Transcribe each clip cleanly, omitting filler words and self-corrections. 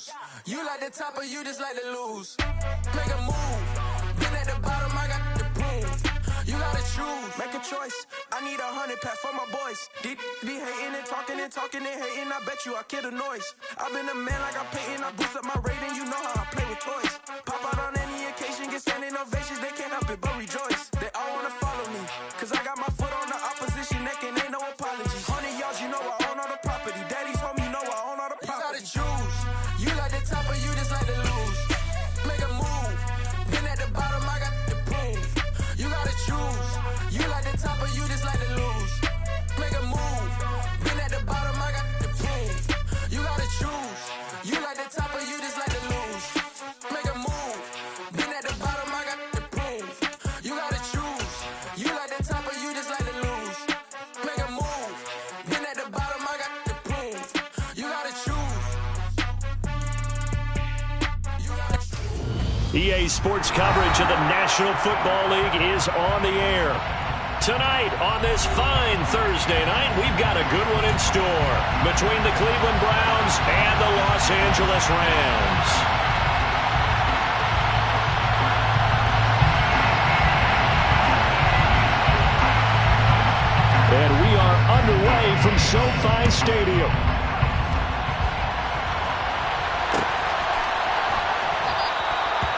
choose. You like the top or you just like to lose. Make a move. Been at the bottom, I got the prove. You gotta choose. Make a choice. I need 100 pack for my boys. Be hating and talking and hating. I bet you I kill the noise. I've been a man like I'm painting. I boost up my rating. You know how I play with toys. Pop out on any occasion, get standing ovations. They can't help it but rejoice. They all wanna follow me. Cause I got my foot on the opposition neck and ain't no apologies. 100 yards, you know I own all the property. Daddy's home, you know I own all the property. You gotta choose. You like the top or you just like to lose. Make a move. Been at the bottom, I got the prove. You gotta choose. You like the top or you just like to lose. Make a move. Been at the bottom, I got the prove. You gotta choose. You like the top or you just like to lose. Make a move. Been at the bottom, I got the prove. You gotta choose. You like the top or you just like to lose. Make a move. Been at the bottom, I got the prove. You gotta choose. EA Sports coverage of the National Football League is on the air. Tonight, on this fine Thursday night, we've got a good one in store between the Cleveland Browns and the Los Angeles Rams. And we are underway from SoFi Stadium.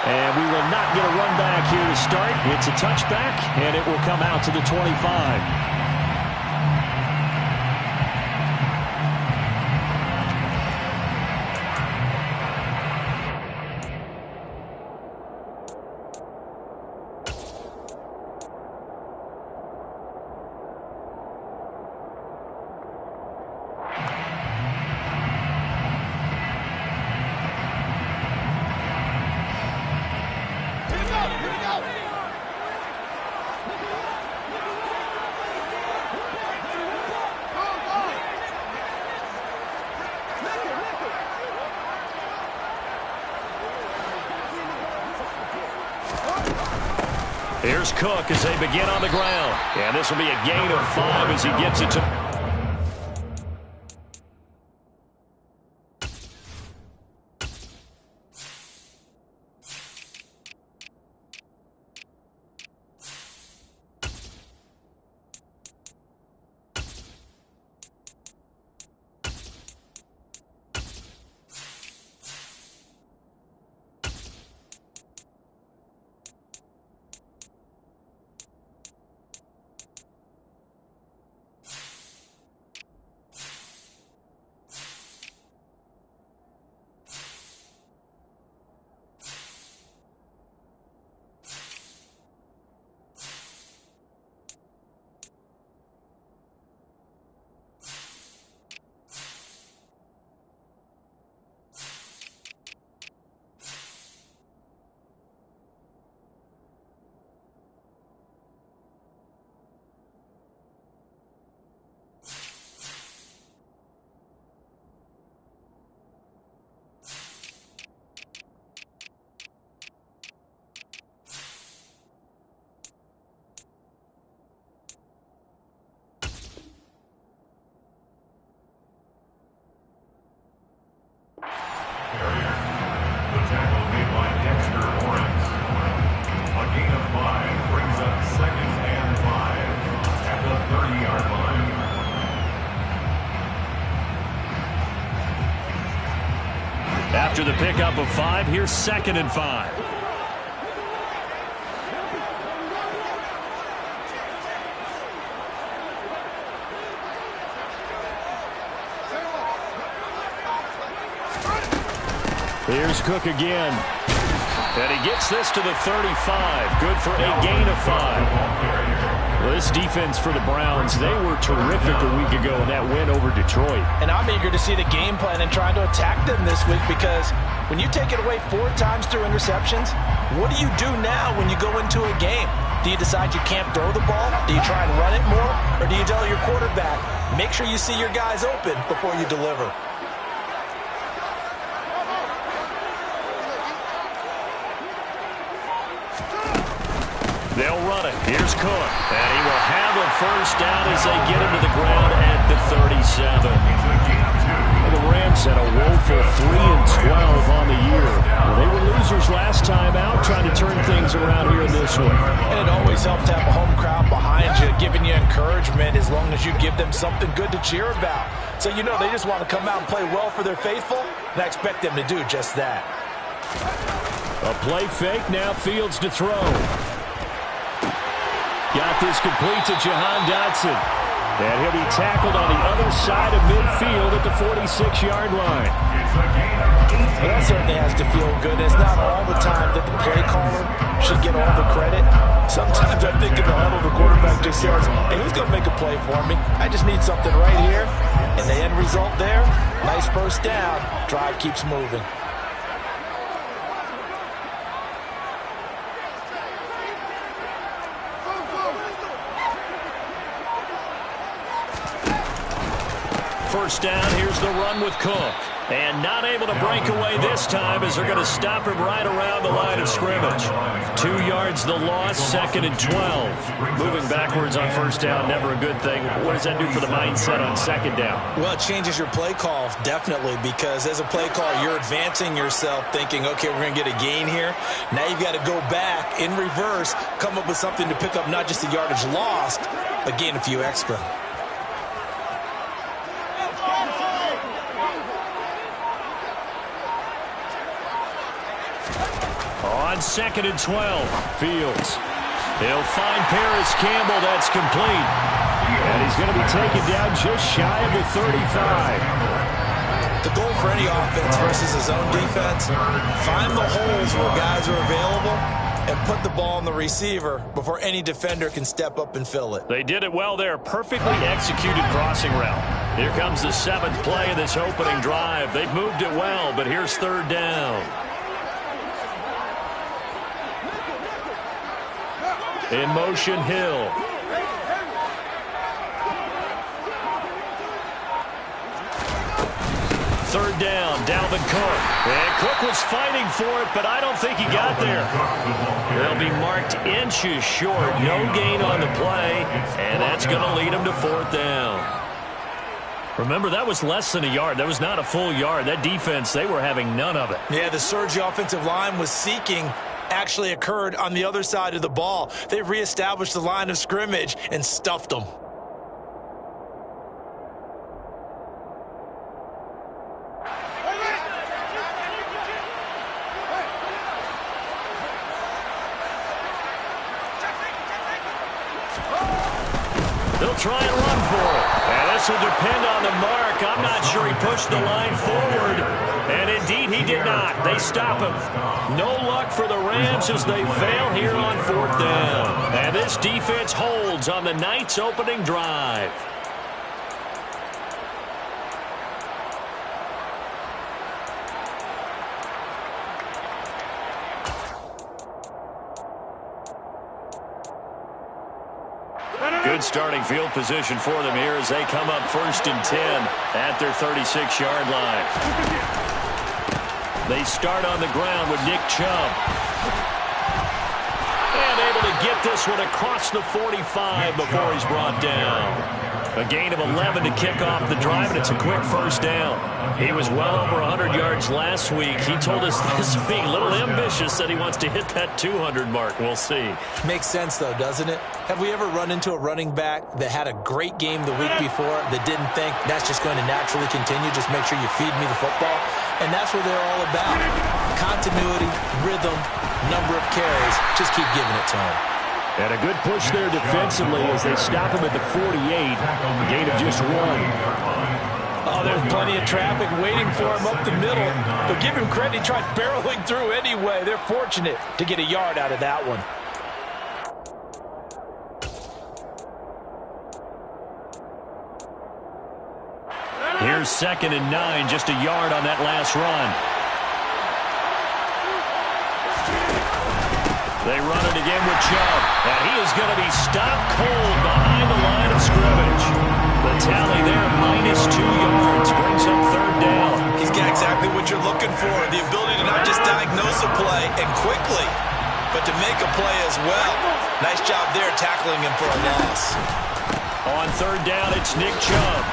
And we will not get a run back here to start. It's a touchback, and it will come out to the 25. Here's Cook as they begin on the ground. And this will be a gain of 5 as he gets it to... After the pickup of 5, here's 2nd and 5. Here's Cook again. And he gets this to the 35. Good for a gain of 5. Well, this defense for the Browns, they were terrific a week ago in that win over Detroit. And I'm eager to see the game plan and trying to attack them this week, because when you take it away 4 times through interceptions, what do you do now when you go into a game? Do you decide you can't throw the ball? Do you try and run it more? Or do you tell your quarterback, make sure you see your guys open before you deliver? They'll run it. Here's Cook. And he will have a first down as they get him to the ground at the 37. The Rams had a woeful 3-2 12 on the year. Well, they were losers last time out, trying to turn things around here in this one. And it always helps to have a home crowd behind you, giving you encouragement as long as you give them something good to cheer about. So you know they just want to come out and play well for their faithful, and I expect them to do just that. A play fake, now Fields to throw. Got this complete to Jahan Dotson. And he'll be tackled on the other side of midfield at the 46-yard line. Well, that certainly has to feel good. It's not all the time that the play caller should get all the credit. Sometimes I think in the huddle, the quarterback just says, hey, who's going to make a play for me? I just need something right here. And the end result there, nice first down. Drive keeps moving. First down, here's the run with Cook. And not able to break away this time as they're going to stop him right around the line of scrimmage. 2 yards the loss, 2nd and 12. Moving backwards on first down, never a good thing. What does that do for the mindset on 2nd down? Well, it changes your play call, definitely, because as a play caller, you're advancing yourself thinking, okay, we're going to get a gain here. Now you've got to go back in reverse, come up with something to pick up not just the yardage lost, but gain a few extra. On 2nd and 12, Fields. He'll find Paris Campbell. That's complete. And he's going to be taken down just shy of the 35. The goal for any offense versus his own defense, find the holes where guys are available and put the ball on the receiver before any defender can step up and fill it. They did it well there. Perfectly executed crossing route. Here comes the 7th play of this opening drive. They've moved it well, but here's 3rd down. In motion, Hill. Third down, Dalvin Cook. And Cook was fighting for it, but I don't think he got there. They'll be marked inches short. No gain on the play, and that's going to lead him to 4th down. Remember, that was less than a yard. That was not a full yard. That defense, they were having none of it. Yeah, the surge the offensive line was seeking actually occurred on the other side of the ball. They reestablished the line of scrimmage and stuffed them. They'll try and run for it. And this will depend on the mark. I'm not sure he pushed the line forward. And indeed, he did not. They stop him. No luck for the Rams as they fail here on 4th down. And this defense holds on the night's opening drive. Good starting field position for them here as they come up 1st and 10 at their 36-yard line. They start on the ground with Nick Chubb. And able to get this one across the 45 before he's brought down. A gain of 11 to kick off the drive, and it's a quick 1st down. He was well over 100 yards last week. He told us this being a little ambitious, that he wants to hit that 200 mark. We'll see. Makes sense, though, doesn't it? Have we ever run into a running back that had a great game the week before that didn't think that's just going to naturally continue? Just make sure you feed me the football. And that's what they're all about. Continuity, rhythm, number of carries. Just keep giving it to him. And a good push there defensively as they stop him at the 48. A gain of just 1. Oh, there's plenty of traffic waiting for him up the middle. But give him credit, he tried barreling through anyway. They're fortunate to get a yard out of that one. Here's 2nd and 9, just a yard on that last run. They run it again with Chubb, and he is going to be stopped cold behind the line of scrimmage. The tally there, -2 yards, brings up 3rd down. He's got exactly what you're looking for, the ability to not just diagnose a play and quickly, but to make a play as well. Nice job there tackling him for a loss. On 3rd down, it's Nick Chubb.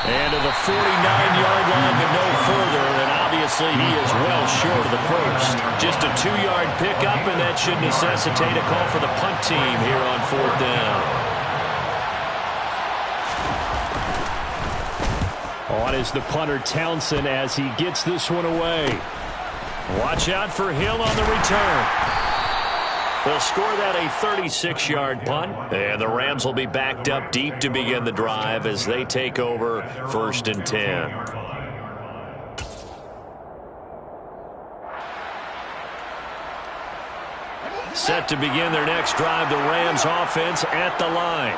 And to the 49-yard line, but no further. An obvious Obviously, he is well short of the first. Just a 2-yard pickup, and that should necessitate a call for the punt team here on 4th down. On is the punter, Townsend, as he gets this one away. Watch out for Hill on the return. They'll score that a 36-yard punt, and the Rams will be backed up deep to begin the drive as they take over 1st and 10. Set to begin their next drive, the Rams offense at the line.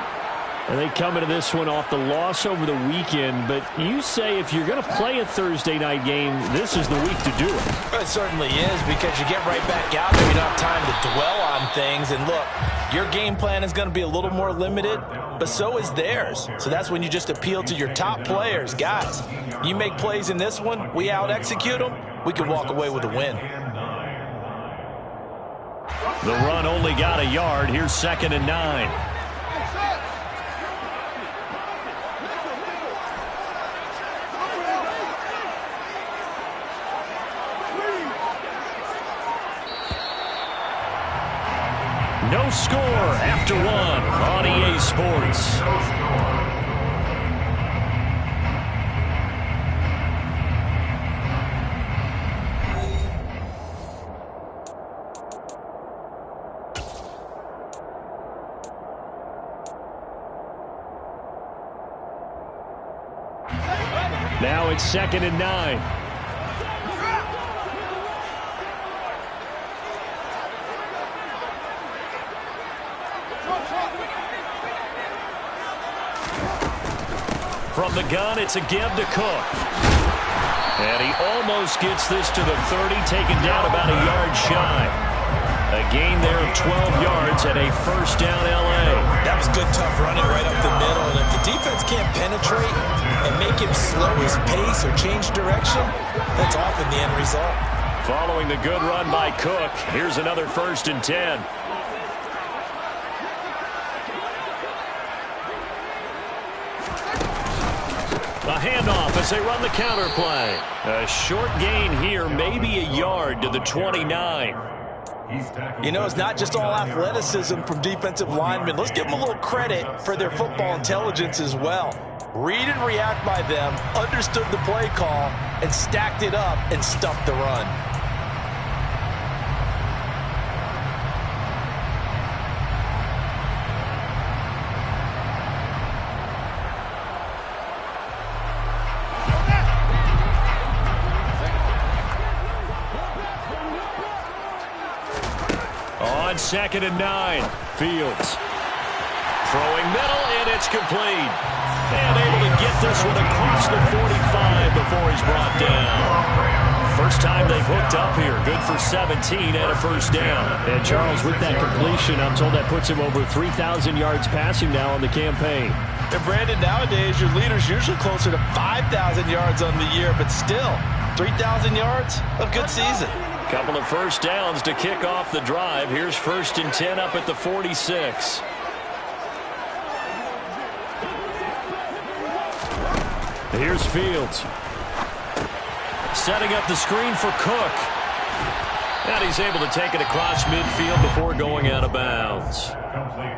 And they come into this one off the loss over the weekend, but you say if you're going to play a Thursday night game, this is the week to do it. It certainly is, because you get right back out there. You don't have time to dwell on things. And look, your game plan is going to be a little more limited, but so is theirs. So that's when you just appeal to your top players. Guys, you make plays in this one, we out-execute them, we can walk away with a win. The run only got a yard. Here's 2nd and 9. No score after 1 on EA Sports. Now it's 2nd and 9. From the gun, it's a give to Cook. And he almost gets this to the 30, taken down about a yard shy. A gain there of 12 yards and a 1st down L.A. That was good, tough running right up the middle. And if the defense can't penetrate and make him slow his pace or change direction, that's often the end result. Following the good run by Cook, here's another 1st and 10. A handoff as they run the counter play. A short gain here, maybe a yard to the 29. You know, it's not just all athleticism from defensive linemen. Let's give them a little credit for their football intelligence as well. Read and react by them, understood the play call, and stacked it up and stuffed the run. On 2nd and 9, Fields. Throwing middle, and it's complete. And able to get this one across the 45 before he's brought down. First time they've hooked up here. Good for 17 and a 1st down. And Charles, with that completion, I'm told that puts him over 3,000 yards passing now on the campaign. And Brandon, nowadays your leader's usually closer to 5,000 yards on the year, but still, 3,000 yards, a good season. Couple of 1st downs to kick off the drive. Here's 1st and 10 up at the 46. Here's Fields. Setting up the screen for Cook. And he's able to take it across midfield before going out of bounds.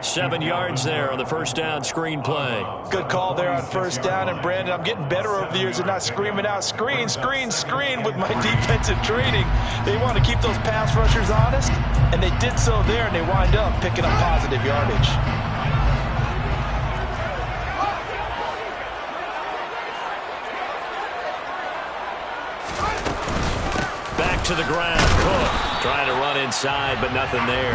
7 yards there on the 1st down screen play. Good call there on 1st down. And Brandon, I'm getting better over the years at not screaming out screen, screen, screen with my defensive training. They want to keep those pass rushers honest, and they did so there, and they wind up picking up positive yardage. Back to the ground. Cook trying to run inside, but nothing there.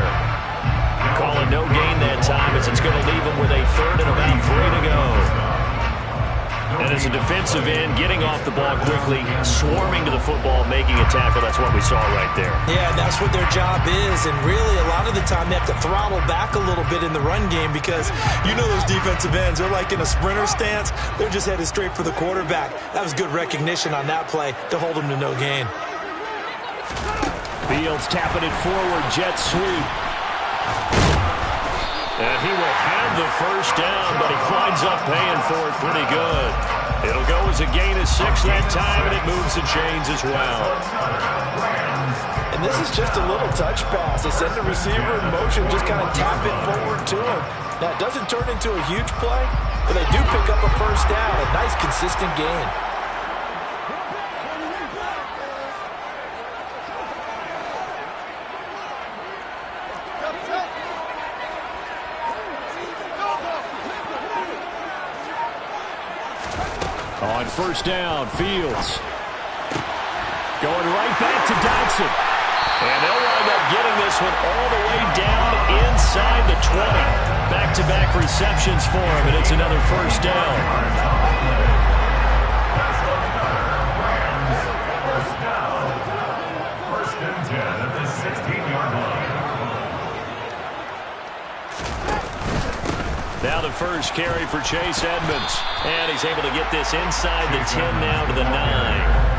Calling no gain that time as it's going to leave him with a 3rd and about 3 to go. And as a defensive end, getting off the ball quickly, swarming to the football, making a tackle. That's what we saw right there. Yeah, that's what their job is. And really, a lot of the time, they have to throttle back a little bit in the run game because you know those defensive ends, they're like in a sprinter stance. They're just headed straight for the quarterback. That was good recognition on that play to hold them to no gain. Fields tapping it forward, jet sweep. And he will have the 1st down, but he winds up paying for it pretty good. It'll go as a gain of 6 that time, and it moves the chains as well. And this is just a little touch pass. They send the receiver in motion, just kind of tap it forward to him. Now, it doesn't turn into a huge play, but they do pick up a first down, a nice, consistent gain. On first down, Fields. Going right back to Dodson. And they'll wind up getting this one all the way down inside the 20. Back-to-back receptions for him, and it's another first down. First and 10 at the 16-yard line. Now the first carry for Chase Edmonds. And he's able to get this inside the 10 now to the 9.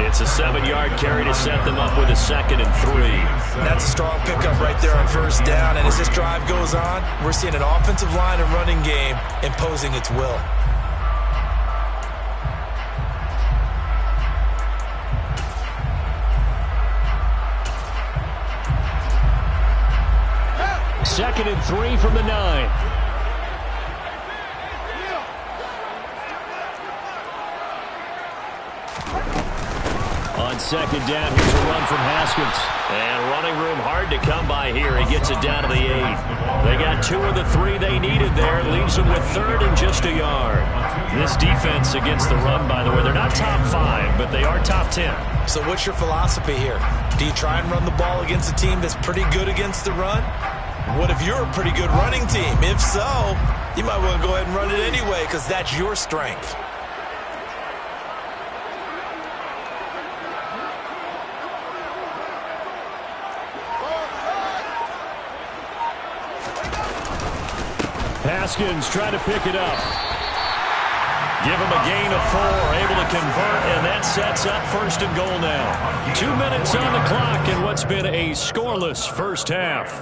It's a 7-yard carry to set them up with a 2nd and 3. That's a strong pickup right there on first down. And as this drive goes on, we're seeing an offensive line and running game imposing its will. Second and 3 from the 9. On second down, here's a run from Haskins. And running room hard to come by here. He gets it down to the 8. They got 2 of the 3 they needed there. Leaves them with 3rd and just a yard. This defense against the run, by the way, they're not top 5, but they are top 10. So what's your philosophy here? Do you try and run the ball against a team that's pretty good against the run? What if you're a pretty good running team? If so, you might want to go ahead and run it anyway because that's your strength. Haskins trying to pick it up. Give him a gain of 4, able to convert, and that sets up 1st and goal now. 2 minutes on the clock in what's been a scoreless first half.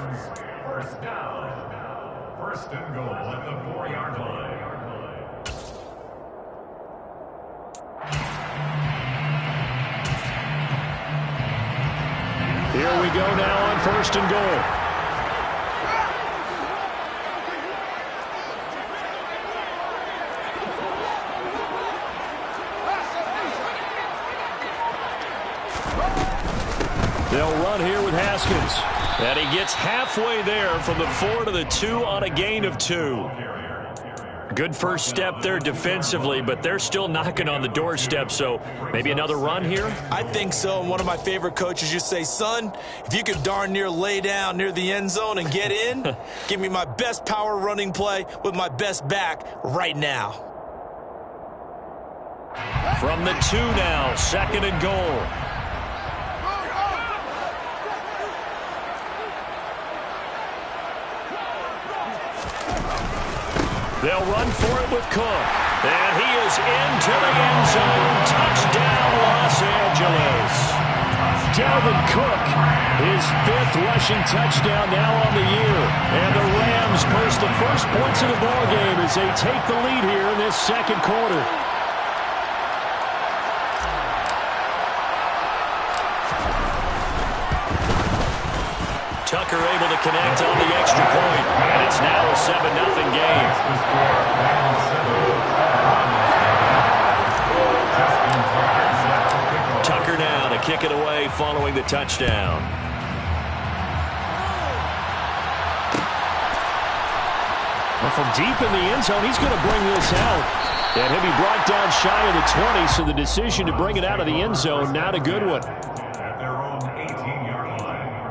First down. First and goal at the 4-yard line. Here we go now on 1st and goal. They'll run here with Haskins. And he gets halfway there from the 4 to the 2 on a gain of 2. Good first step there defensively, but they're still knocking on the doorstep, so maybe another run here? I think so. And one of my favorite coaches used to say, son, if you could darn near lay down near the end zone and get in, give me my best power running play with my best back right now. From the 2 now, 2nd and goal. They'll run for it with Cook. And he is into the end zone. Touchdown, Los Angeles. Dalvin Cook, his 5th rushing touchdown now on the year. And the Rams post the first points of the ballgame as they take the lead here in this 2nd quarter. Tucker able to connect on the extra point. And it's now a 7-0 game. Tucker now to kick it away following the touchdown. Well, from deep in the end zone, he's going to bring this out. And he'll be brought down shy of the 20, so the decision to bring it out of the end zone, not a good one. At their own 18-yard line.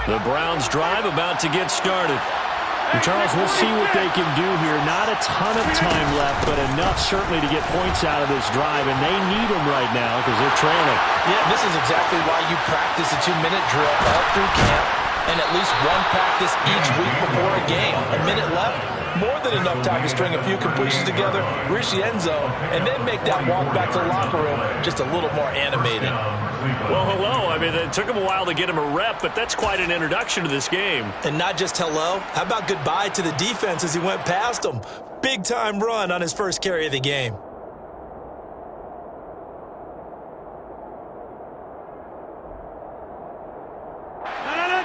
The Browns drive about to get started. And Charles, we'll see what they can do here. Not a ton of time left, but enough certainly to get points out of this drive, and they need them right now because they're trailing. Yeah, this is exactly why you practice a 2-minute drill all through camp. and at least one practice each week before a game. A minute left, more than enough time to string a few completions together, reach the end zone, and then make that walk back to the locker room just a little more animated. Well, hello. I mean, it took him a while to get him a rep, but that's quite an introduction to this game. And not just hello. How about goodbye to the defense as he went past them? Big-time run on his first carry of the game.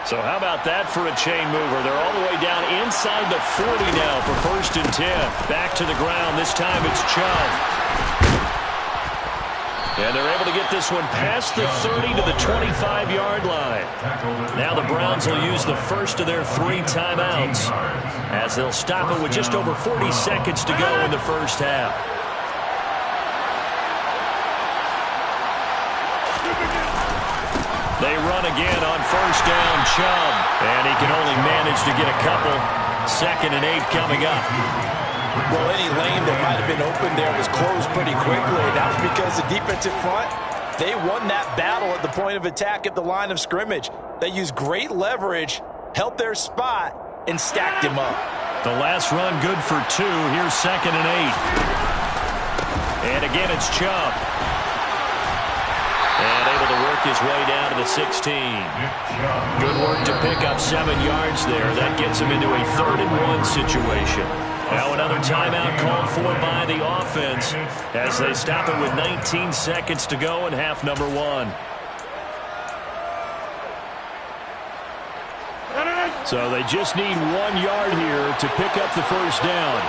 So how about that for a chain mover? They're all the way down inside the 40 now for 1st and 10. Back to the ground. This time it's Chubb. And they're able to get this one past the 30 to the 25-yard line. Now the Browns will use the first of their 3 timeouts as they'll stop it with just over 40 seconds to go in the first half. They run again on 1st down, Chubb. And he can only manage to get a couple. 2nd and 8 coming up. Well, any lane that might have been open there was closed pretty quickly. That was because the defensive front, they won that battle at the point of attack at the line of scrimmage. They used great leverage, held their spot, and stacked him up. The last run good for 2. Here's 2nd and 8. And again, it's Chubb. And able to work his way down to the 16. Good work to pick up 7 yards there. That gets him into a 3rd and 1 situation. Now another timeout called for by the offense as they stop it with 19 seconds to go in half number 1. So they just need 1 yard here to pick up the first down.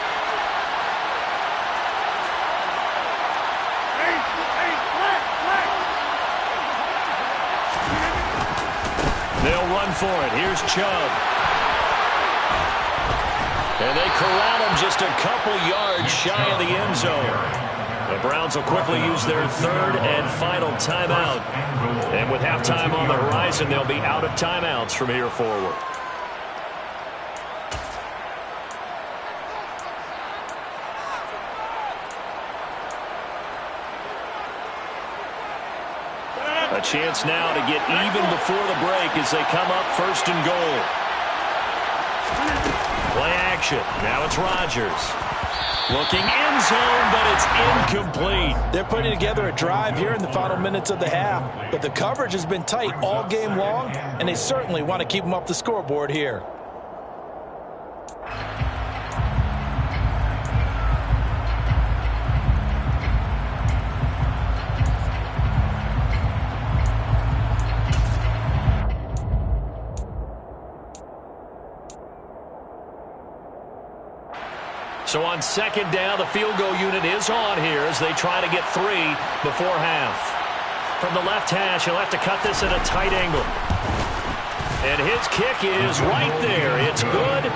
They'll run for it. Here's Chubb. And they corral him just a couple yards shy of the end zone. The Browns will quickly use their 3rd and final timeout. And with halftime on the horizon, they'll be out of timeouts from here forward. A chance now to get even before the break as they come up 1st and goal. Play action. Now it's Rodgers. Looking end zone, but it's incomplete. They're putting together a drive here in the final minutes of the half, but the coverage has been tight all game long, and they certainly want to keep them off the scoreboard here. So on 2nd down, the field goal unit is on here as they try to get 3 before half. From the left hash, he'll have to cut this at a tight angle. And his kick is right there. It's good.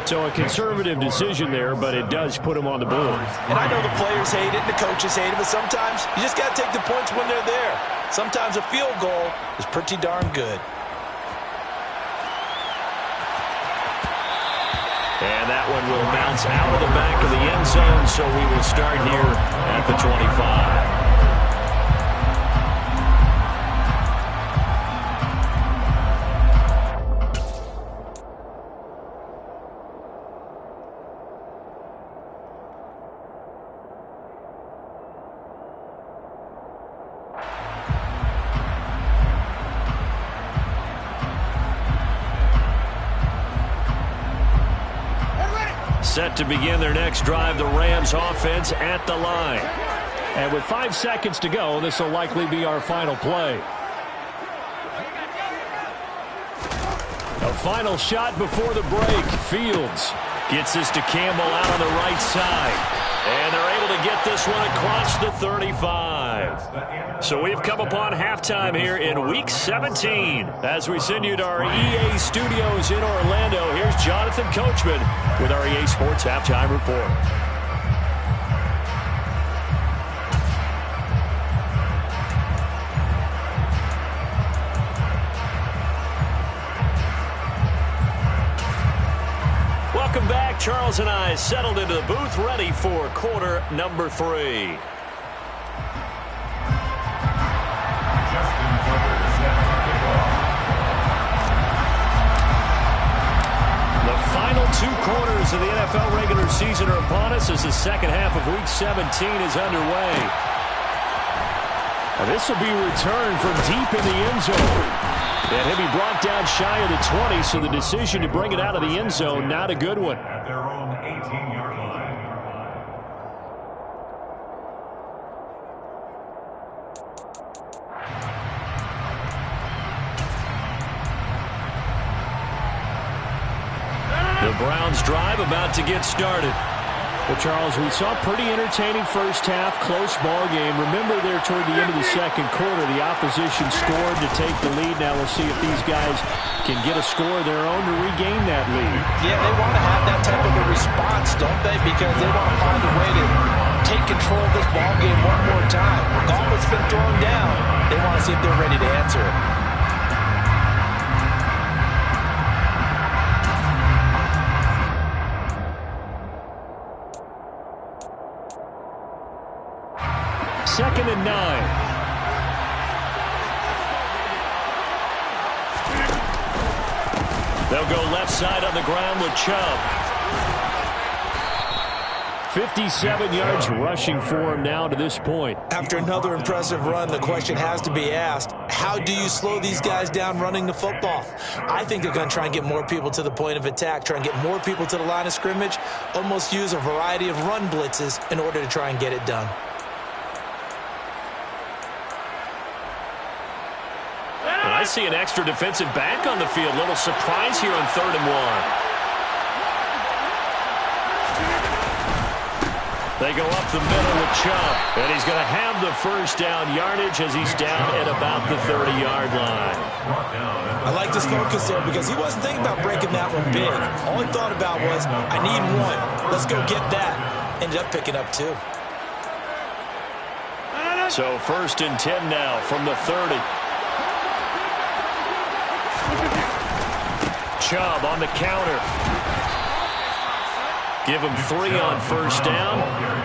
So a conservative decision there, but it does put him on the board. And I know the players hate it and the coaches hate it, but sometimes you just got to take the points when they're there. Sometimes a field goal is pretty darn good. And that one will bounce out of the back of the end zone, so we will start here at the 25. Set to begin their next drive, the Rams offense at the line. And with 5 seconds to go, this will likely be our final play. A final shot before the break. Fields gets this to Campbell out on the right side. And they're able to get this one across the 35. So we've come upon halftime here in Week 17. As we send you to our EA studios in Orlando, here's Jonathan Coachman with our EA Sports Halftime Report. Welcome back. Charles and I settled into the booth, ready for quarter number 3. regular season are upon us as the second half of Week 17 is underway. And this will be returned from deep in the end zone. And he'll be brought down shy of the 20, so the decision to bring it out of the end zone, not a good one. At their own 18-yard line. The Browns drive about to get started. Well, Charles, we saw a pretty entertaining first half, close ball game. Remember there toward the end of the second quarter, the opposition scored to take the lead. Now we'll see if these guys can get a score of their own to regain that lead. Yeah, they want to have that type of a response, don't they? Because they want to find a way to take control of this ball game one more time. Gauntlet's been thrown down. They want to see if they're ready to answer it. Second and 9. They'll go left side on the ground with Chubb. 57 yards rushing for him now to this point. After another impressive run, the question has to be asked, how do you slow these guys down running the football? I think they're going to try and get more people to the point of attack, try and get more people to the line of scrimmage, almost use a variety of run blitzes in order to try and get it done. I see an extra defensive back on the field. Little surprise here on 3rd and 1. They go up the middle with Chubb, and he's going to have the first down yardage as he's down at about the 30-yard line. I like this focus there because he wasn't thinking about breaking that one big. All he thought about was, I need one. Let's go get that. Ended up picking up 2. So 1st and 10 now from the 30. Chubb on the counter. Give him 3 on first down.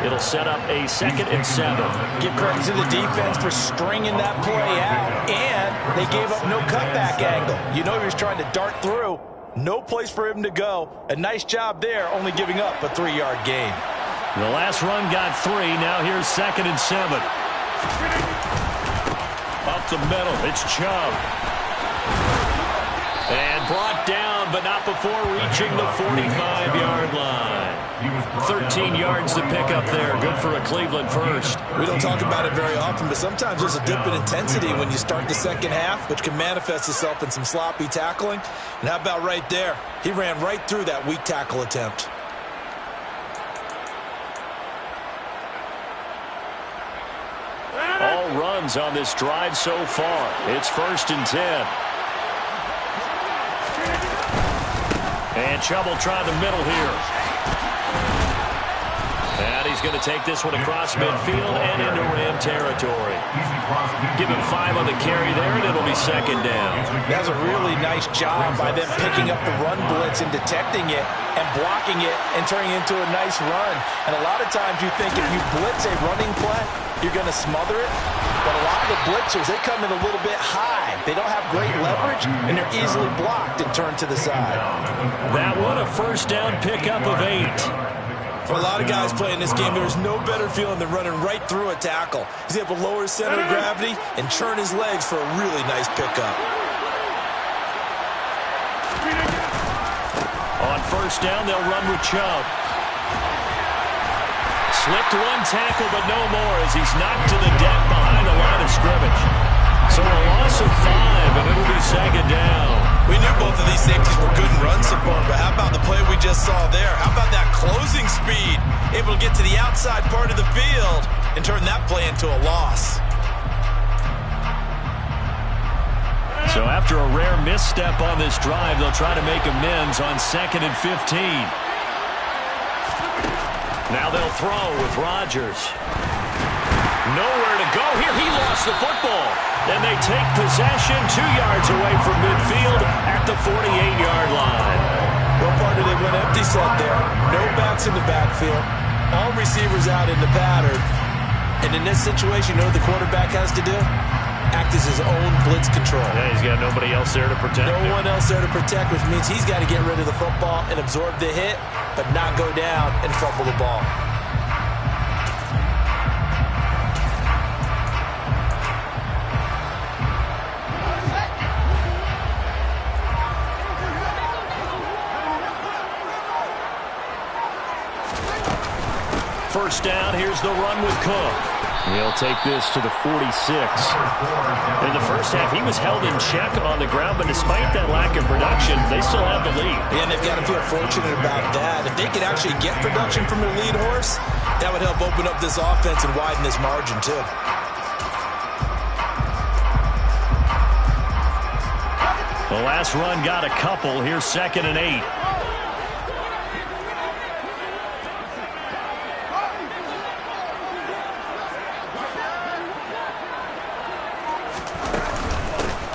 It'll set up a 2nd and 7. Give credit to the defense for stringing that play out, and they gave up no cutback angle. You know he was trying to dart through. No place for him to go. A nice job there, only giving up a 3-yard gain. The last run got 3. Now here's 2nd and 7. Up the middle, it's Chubb. And brought down, but not before reaching the 45-yard line. 13 yards to pick up there. Good for a Cleveland first. We don't talk about it very often, but sometimes there's a dip in intensity when you start the second half, which can manifest itself in some sloppy tackling. And how about right there? He ran right through that weak tackle attempt. All runs on this drive so far. It's 1st and 10. And Chubb will try the middle here. And he's going to take this one across midfield and into Ram territory. Give him 5 on the carry there, and it'll be 2nd down. That's a really nice job by them picking up the run blitz and detecting it and blocking it and turning it into a nice run. And a lot of times you think if you blitz a running play, you're going to smother it. But a lot of the blitzers, they come in a little bit high. They don't have great leverage, and they're easily blocked and turned to the side. That one a first down pickup of 8. For a lot of guys playing this game, there's no better feeling than running right through a tackle. He's able to lower his center of gravity and churn his legs for a really nice pickup. On first down, they'll run with Chubb. Slipped one tackle, but no more as he's knocked to the deck behind the line of scrimmage. So a loss of 5, and it'll be 2nd down. We knew both of these safeties were good in run support, but how about the play we just saw there? How about that closing speed? Able to get to the outside part of the field and turn that play into a loss. So after a rare misstep on this drive, they'll try to make amends on 2nd and 15. Now they'll throw with Rodgers. Nowhere to go here. He lost the football. And they take possession 2 yards away from midfield at the 48-yard line. Well, partner, they went empty set there. No backs in the backfield. All receivers out in the pattern. And in this situation, you know what the quarterback has to do? Act as his own blitz control. Yeah, he's got nobody else there to protect him. No one else there to protect, which means he's got to get rid of the football and absorb the hit. but not go down and fumble the ball. First down, here's the run with Cook. He'll take this to the 46. In the first half, he was held in check on the ground, but despite that lack of production, they still have the lead. Yeah, and they've got to feel fortunate about that. If they could actually get production from their lead horse, that would help open up this offense and widen this margin, too. The last run got a couple. Here's 2nd and 8.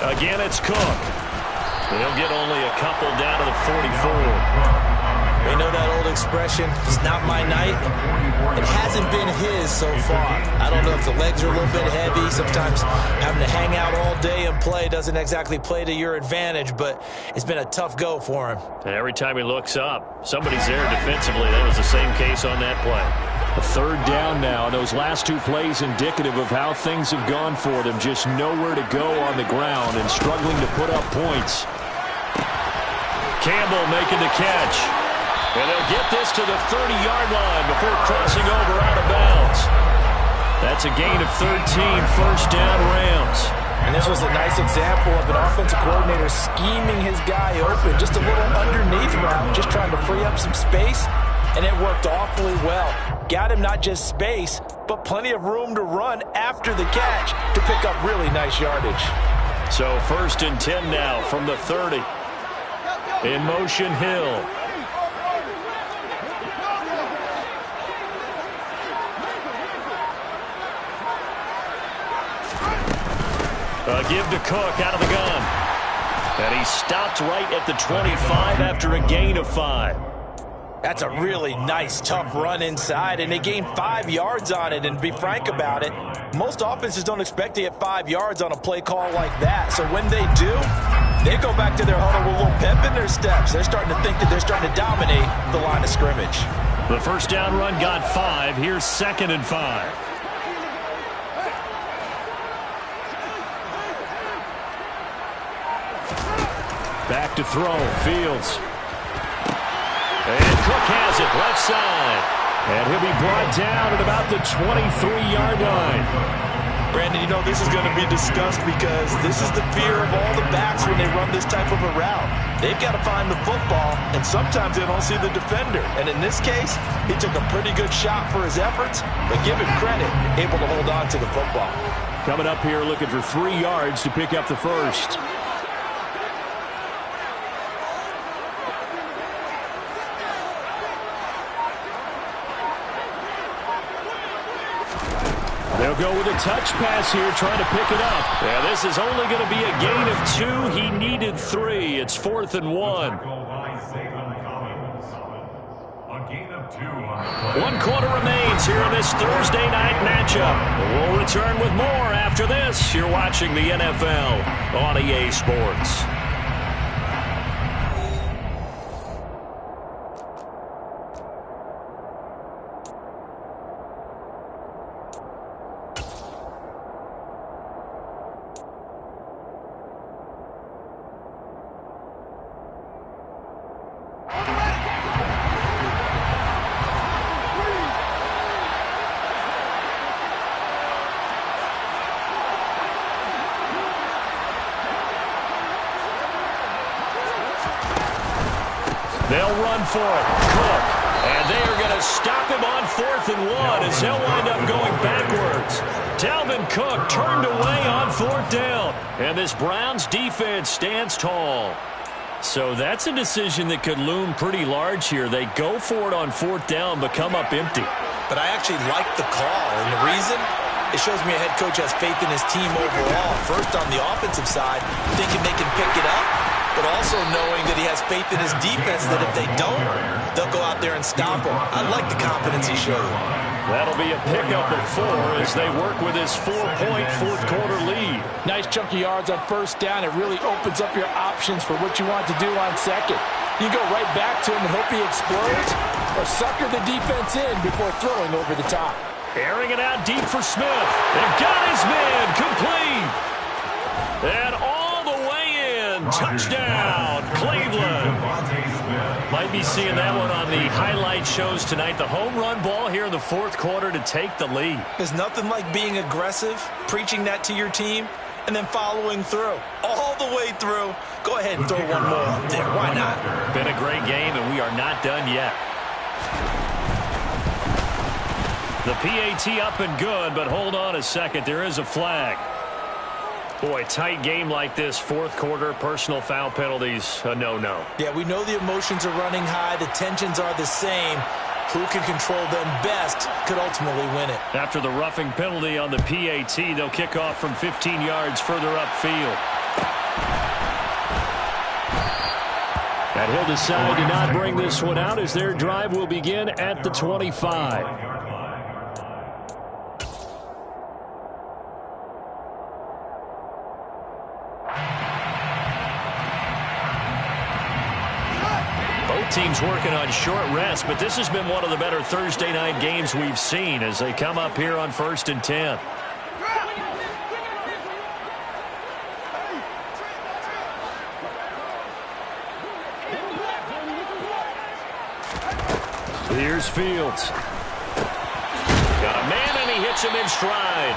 Again, it's Cook. They'll get only a couple down to the 44. We know that old expression, it's not my night. It hasn't been his so far. I don't know if the legs are a little bit heavy. Sometimes having to hang out all day and play doesn't exactly play to your advantage, but it's been a tough go for him. And every time he looks up, somebody's there defensively. That was the same case on that play. A 3rd down now. Those last 2 plays indicative of how things have gone for them. Just nowhere to go on the ground and struggling to put up points. Campbell making the catch. And they'll get this to the 30-yard line before crossing over out of bounds. That's a gain of 13, first down Rams. And this was a nice example of an offensive coordinator scheming his guy open. Just a little underneath route, just trying to free up some space. And it worked awfully well. Got him not just space, but plenty of room to run after the catch to pick up really nice yardage. So 1st and 10 now from the 30. In motion, Hill. A give to Cook out of the gun. And he stopped right at the 25 after a gain of 5. That's a really nice, tough run inside, and they gained 5 yards on it. And to be frank about it, most offenses don't expect to get 5 yards on a play call like that. So when they do, they go back to their huddle with a little pep in their steps. They're starting to think that they're starting to dominate the line of scrimmage. The first down run got 5. Here's 2nd and 5. Back to throw. Fields. And Cook has it left side. And he'll be brought down at about the 23-yard line. Brandon, you know this is going to be discussed because this is the fear of all the backs when they run this type of a route. They've got to find the football, and sometimes they don't see the defender. And in this case, he took a pretty good shot for his efforts, but give him credit, able to hold on to the football. Coming up here looking for 3 yards to pick up the first. They'll go with a touch pass here, trying to pick it up. Yeah, this is only going to be a gain of 2. He needed 3. It's 4th and 1. One quarter remains here in this Thursday night matchup. We'll return with more after this. You're watching the NFL on EA Sports. They'll run for it. Cook. And they are going to stop him on 4th and 1 as he'll wind up going backwards. Dalvin Cook turned away on 4th down. And this Browns defense stands tall. So that's a decision that could loom pretty large here. They go for it on 4th down, but come up empty. But I actually like the call, and the reason? It shows me a head coach has faith in his team overall. First, on the offensive side, thinking they can pick it up, but also knowing that he has faith in his defense that if they don't, they'll go out there and stop him. I like the confidence he showed. That'll be a pickup of 4 as they work with his 4-point fourth-quarter lead. Nice chunky yards on 1st down. It really opens up your options for what you want to do on 2nd. You go right back to him and hope he explodes, or sucker the defense in before throwing over the top. Airing it out deep for Smith. They've got his man complete. And all the way in. Touchdown, Cleveland. Might be seeing that one on the highlight shows tonight. The home run ball here in the fourth quarter to take the lead. There's nothing like being aggressive, preaching that to your team, and then following through. All the way through. Go ahead and throw one more up there. Why not? Been a great game, and we are not done yet. The PAT up and good, but hold on a second. There is a flag. Boy, tight game like this, fourth quarter, personal foul penalties, a no-no. Yeah, we know the emotions are running high. The tensions are the same. Who can control them best could ultimately win it. After the roughing penalty on the PAT, they'll kick off from 15 yards further upfield. And he'll decide to not bring this one out as their drive will begin at the 25. Teams working on short rest, but this has been one of the better Thursday night games we've seen as they come up here on 1st and 10. Here's Fields. Got a man and he hits him in stride.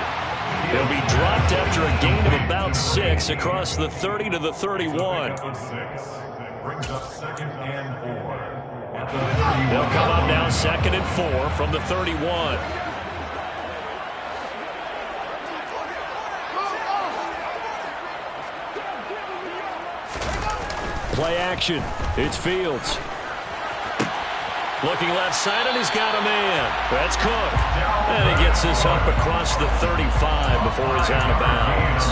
He'll be dropped after a gain of about 6 across the 30 to the 31. Brings up 2nd and 4. They'll come up now 2nd and 4 from the 31. Play action. It's Fields. Looking left side, and he's got a man. That's Cook. And he gets this up across the 35 before he's out of bounds.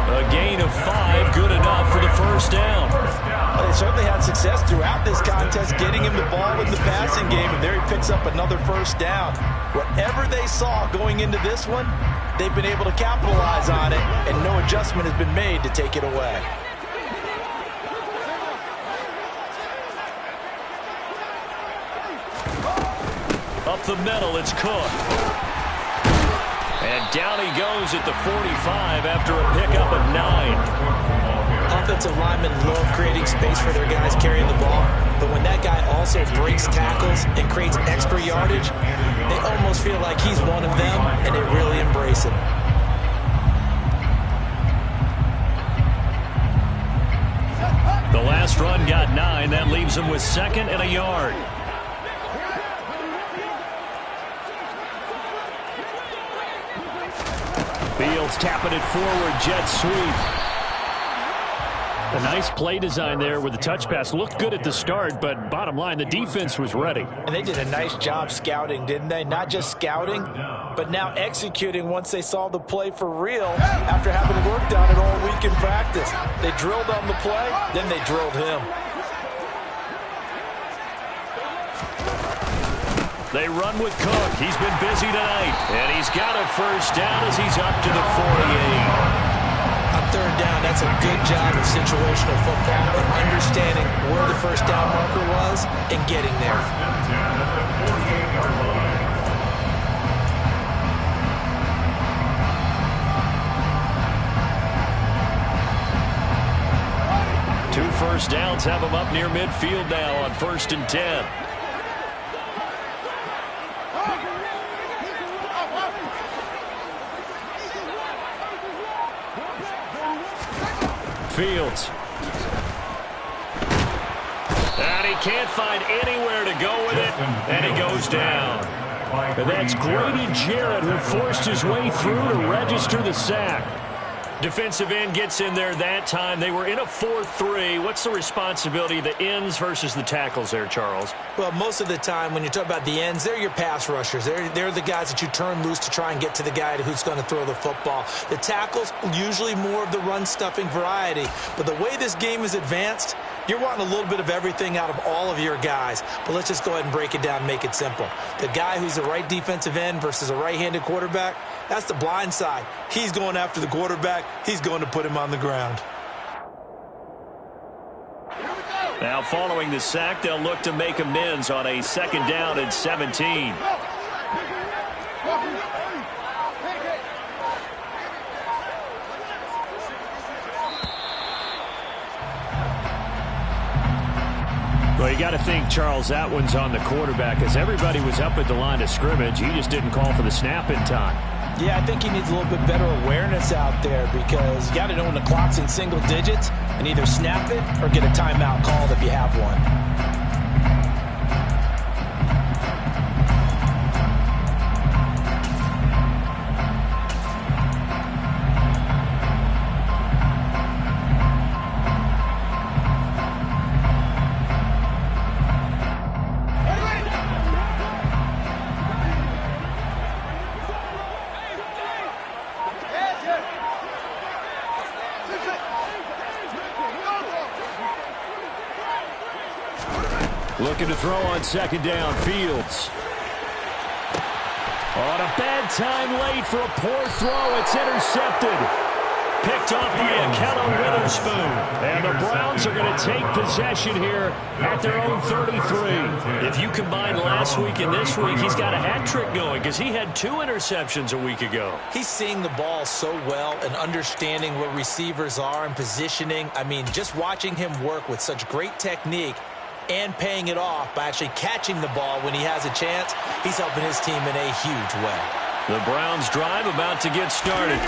A gain of 5, good enough for the first down. Well, they certainly had success throughout this contest, getting him the ball in the passing game, and there he picks up another first down. Whatever they saw going into this one, they've been able to capitalize on it, and no adjustment has been made to take it away. Up the middle, it's Cook. And down he goes at the 45 after a pickup of 9. Offensive linemen love creating space for their guys carrying the ball, but when that guy also breaks tackles and creates extra yardage, they almost feel like he's one of them, and they really embrace it. The last run got 9. That leaves him with 2nd and a yard. Fields tapping it forward, jet sweep. A nice play design there with the touch pass. Looked good at the start, but bottom line, the defense was ready. And they did a nice job scouting, didn't they? Not just scouting, but now executing once they saw the play for real after having worked on it all week in practice. They drilled on the play, then they drilled him. They run with Cook. He's been busy tonight. And he's got a first down as he's up to the 48. On 3rd down, that's a good job of situational football and understanding where the first down marker was and getting there. Two first downs have him up near midfield now on 1st and 10. Fields. And he can't find anywhere to go with it, and he goes down. And that's Grady Jarrett who forced his way through to register the sack. Defensive end gets in there that time. They were in a 4-3. What's the responsibility of the ends versus the tackles there, Charles? Well, most of the time when you talk about the ends, they're your pass rushers. They're the guys that you turn loose to try and get to the guy who's going to throw the football. The tackles, usually more of the run-stuffing variety. But the way this game is advanced, you're wanting a little bit of everything out of all of your guys. But let's just go ahead and break it down and make it simple. The guy who's the right defensive end versus a right-handed quarterback, that's the blind side. He's going after the quarterback. He's going to put him on the ground. Here we go. Now following the sack, they'll look to make amends on a 2nd down and 17. Well, you got to think, Charles, that one's on the quarterback, as everybody was up at the line of scrimmage. He just didn't call for the snap in time. Yeah, I think he needs a little bit better awareness out there, because you got to know when the clock's in single digits and either snap it or get a timeout called if you have one. Looking to throw on 2nd down. Fields. On a bad time late for a poor throw. It's intercepted. Picked off by Akello Witherspoon. And the Browns are going to take possession here at their own 33. If you combine last week and this week, he's got a hat trick going, because he had 2 interceptions a week ago. He's seeing the ball so well and understanding where receivers are and positioning. I mean, just watching him work with such great technique and paying it off by actually catching the ball when he has a chance, he's helping his team in a huge way. The Browns drive about to get started.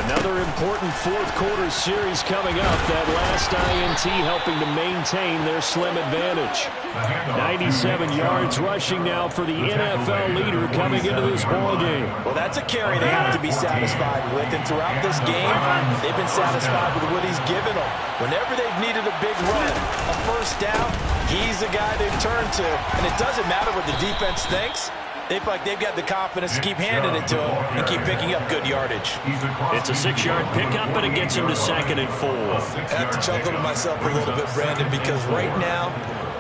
Another important 4th quarter series coming up. That last INT helping to maintain their slim advantage. 97 yards rushing now for the NFL leader coming into this ball game. Well, that's a carry they have to be satisfied with. And throughout this game, they've been satisfied with what he's given them. Whenever they've needed a big run, a 1st down, he's the guy they've turned to. And it doesn't matter what the defense thinks. They feel like they've got the confidence to keep handing it to him and keep picking up good yardage. It's a 6-yard pickup, and it gets him to 2nd and 4. I have to chuckle to myself a little bit, Brandon, because right now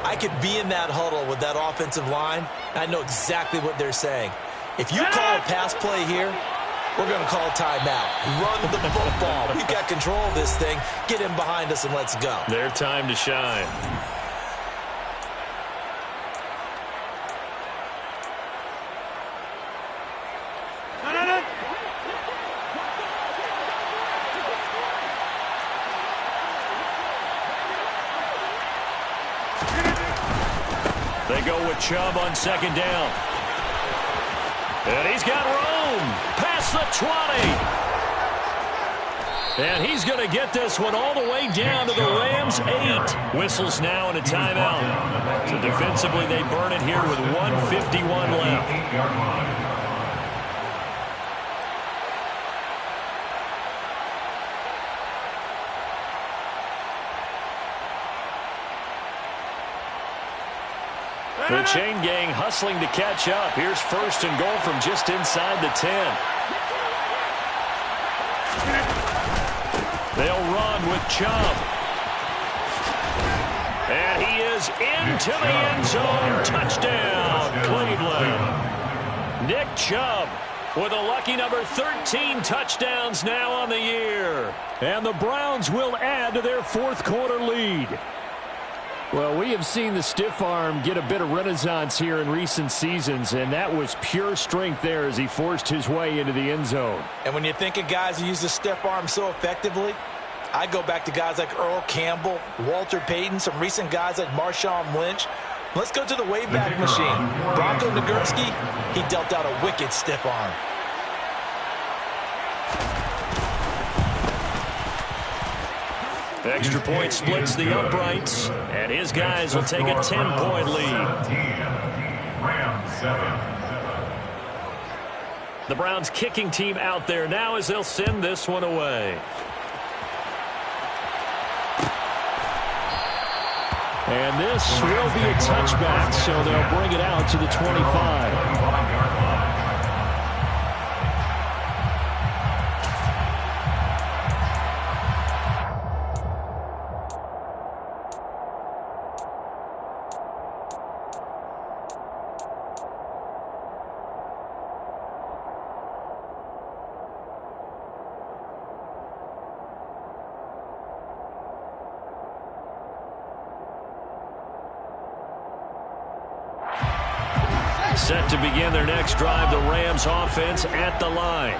I could be in that huddle with that offensive line, and I know exactly what they're saying. If you call a pass play here, we're going to call timeout. Run the football. We've got control of this thing. Get him behind us and let's go. Their time to shine. They go with Chubb on 2nd down. And he's got room past the 20. And he's going to get this one all the way down to the Rams' 8. Whistles now and a timeout. So defensively, they burn it here with 1:51 left. The chain gang hustling to catch up. Here's 1st and goal from just inside the 10. They'll run with Chubb. And he is into the end zone. Touchdown, Cleveland. Nick Chubb with a lucky number 13 touchdowns now on the year. And the Browns will add to their 4th quarter lead. Well, we have seen the stiff arm get a bit of renaissance here in recent seasons, and that was pure strength there as he forced his way into the end zone. And when you think of guys who use the stiff arm so effectively, I go back to guys like Earl Campbell, Walter Payton, some recent guys like Marshawn Lynch. Let's go to the Wayback Machine. Bronco Nagurski, he dealt out a wicked stiff arm. Extra point splits the uprights, and his guys will take a 10-point lead. The Browns kicking team out there now as they'll send this one away. And this will be a touchback, so they'll bring it out to the 25. Set to begin their next drive, the Rams offense at the line.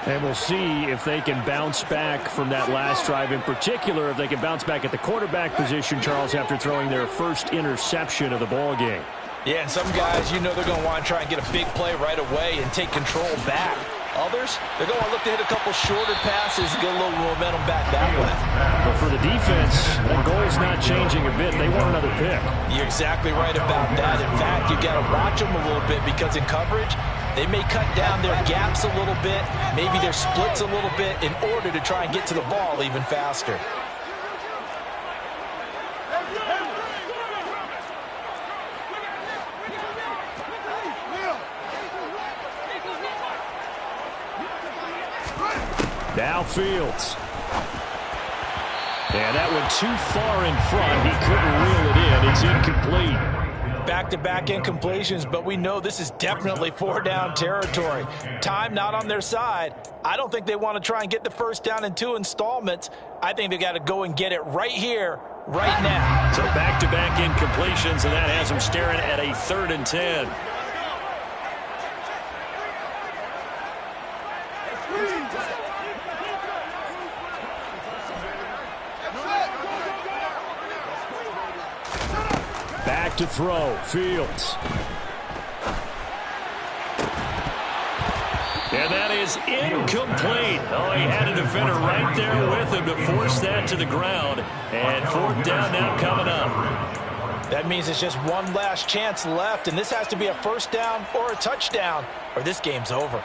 And we'll see if they can bounce back from that last drive. In particular, if they can bounce back at the quarterback position, Charles, after throwing their first interception of the ball game. Yeah, and some guys, you know they're going to want to try and get a big play right away and take control back. Others, they're going to look to hit a couple shorter passes and get a little momentum back that way. But for the defense, the goal's not changing a bit. They want another pick. You're exactly right about that. In fact, you got to watch them a little bit because in coverage, they may cut down their gaps a little bit, maybe their splits a little bit in order to try and get to the ball even faster. Now Fields. And that went too far in front. He couldn't reel it in. It's incomplete. Back-to-back incompletions, but we know this is definitely 4-down territory. Time not on their side. I don't think they want to try and get the first down in 2 installments. I think they got to go and get it right here, right now. So back-to-back incompletions, and that has them staring at a 3rd and 10. Back to throw. Fields. And that is incomplete. Oh, he had a defender right there with him to force that to the ground. And 4th down now coming up. That means it's just one last chance left, and this has to be a first down or a touchdown, or this game's over.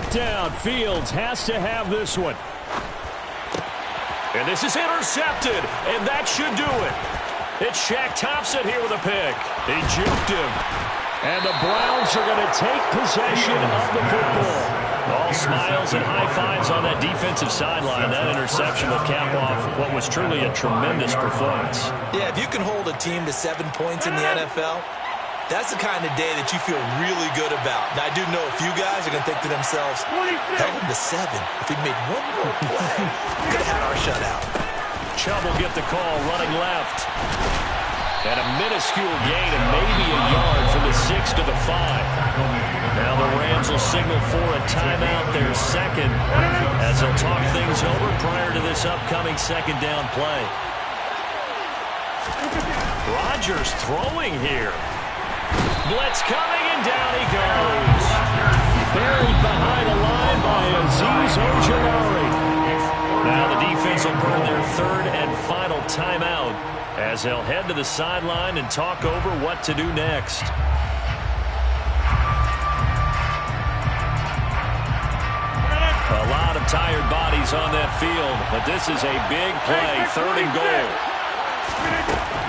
Down. Fields has to have this one. And this is intercepted, and that should do it. It's Shaq Thompson here with a pick. He juked him. And the Browns are going to take possession of the football. All smiles and high fives on that defensive sideline. That interception will cap off what was truly a tremendous performance. Yeah, if you can hold a team to 7 points in the NFL, that's the kind of day that you feel really good about. Now, I do know a few guys are going to think to themselves, held them to 7. If we'd made one more play, we could have had our shutout. Chubb will get the call running left. And a minuscule gain of maybe a yard from the 6 to the 5. Now the Rams will signal for a timeout, their second, as they'll talk things over prior to this upcoming 2nd down play. Rodgers throwing here. Blitz coming, and down he goes. Buried behind the line by Azeez Ojulari. Now the defense will burn their 3rd and final timeout as they'll head to the sideline and talk over what to do next. A lot of tired bodies on that field, but this is a big play, 3rd and goal.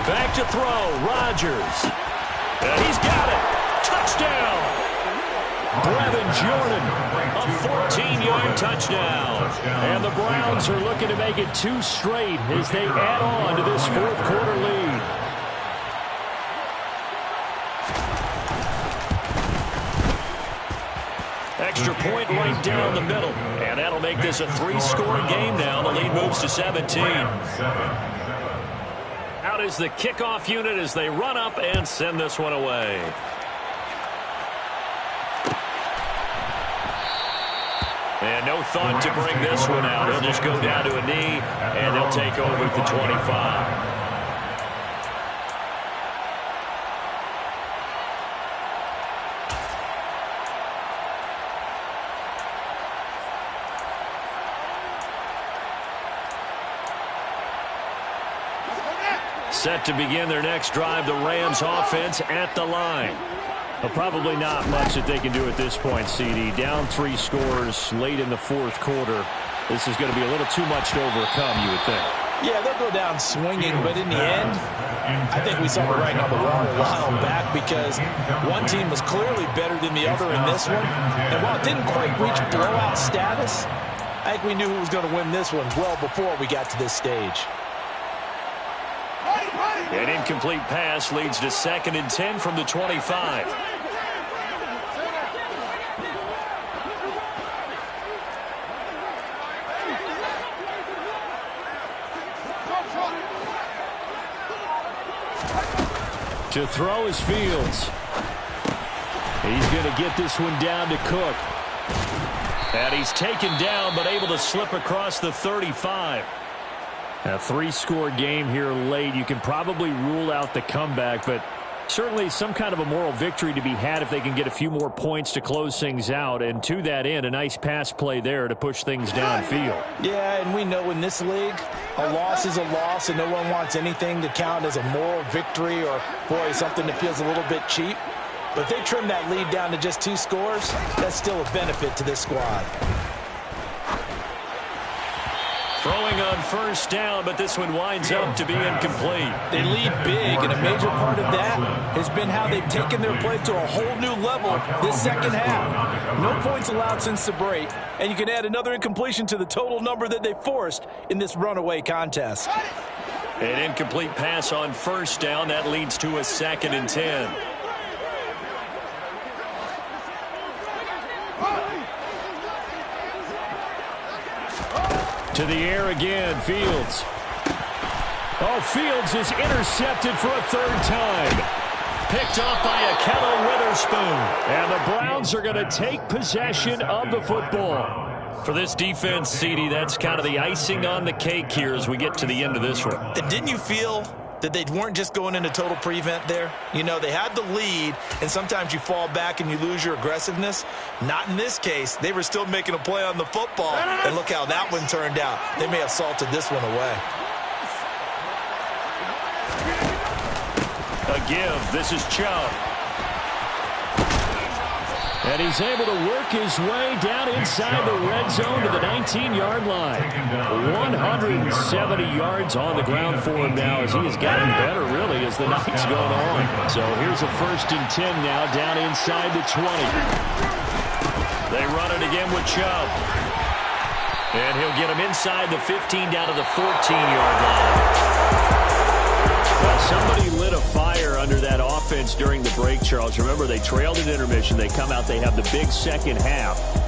Back to throw, Rodgers. And he's got it. Touchdown. Brevin Jordan. A 14-yard touchdown. And the Browns are looking to make it 2 straight as they add on to this 4th quarter lead. Extra point right down the middle. And that'll make this a 3-score game now. The lead moves to 17. Out is the kickoff unit as they run up and send this one away. And no thought to bring this one out. He'll just go down to a knee, and they'll take over at the 25. Set to begin their next drive, the Rams offense at the line. Well, probably not much that they can do at this point, CD. Down 3 scores late in the 4th quarter. This is going to be a little too much to overcome, you would think. Yeah, they'll go down swinging, but in the end, I think we saw the writing on the wall a while back because one team was clearly better than the other in this one. And while it didn't quite reach blowout status, I think we knew who was going to win this one well before we got to this stage. An incomplete pass leads to 2nd and 10 from the 25. To throw is Fields. He's going to get this one down to Cook. And he's taken down, but able to slip across the 35. A 3-score game here late. You can probably rule out the comeback, but certainly some kind of a moral victory to be had if they can get a few more points to close things out. And to that end, a nice pass play there to push things downfield. Yeah, and we know in this league, a loss is a loss, and no one wants anything to count as a moral victory or, boy, something that feels a little bit cheap. But if they trim that lead down to just 2 scores, that's still a benefit to this squad. Throwing on 1st down, but this one winds up to be incomplete. They lead big, and a major part of that has been how they've taken their play to a whole new level this second half. No points allowed since the break, and you can add another incompletion to the total number that they forced in this runaway contest. An incomplete pass on 1st down. That leads to a 2nd and 10. To the air again, Fields. Oh, Fields is intercepted for a 3rd time. Picked off by Akello Witherspoon. And the Browns are going to take possession of the football. For this defense, CD, that's kind of the icing on the cake here as we get to the end of this one. And didn't you feel that they weren't just going into total prevent there? You know, they had the lead, and sometimes you fall back and you lose your aggressiveness. Not in this case. They were still making a play on the football, and look how that one turned out. They may have salted this one away. A give. This is Chubb. And he's able to work his way down inside the red zone to the 19-yard line. 170 yards on the ground for him now as he has gotten better, really, as the night's gone on. So here's a 1st and 10 now down inside the 20. They run it again with Chubb. And he'll get him inside the 15 down to the 14-yard line. Well, somebody lit a fire under that offense during the break, Charles. Remember, they trailed at intermission. They come out, they have the big second half.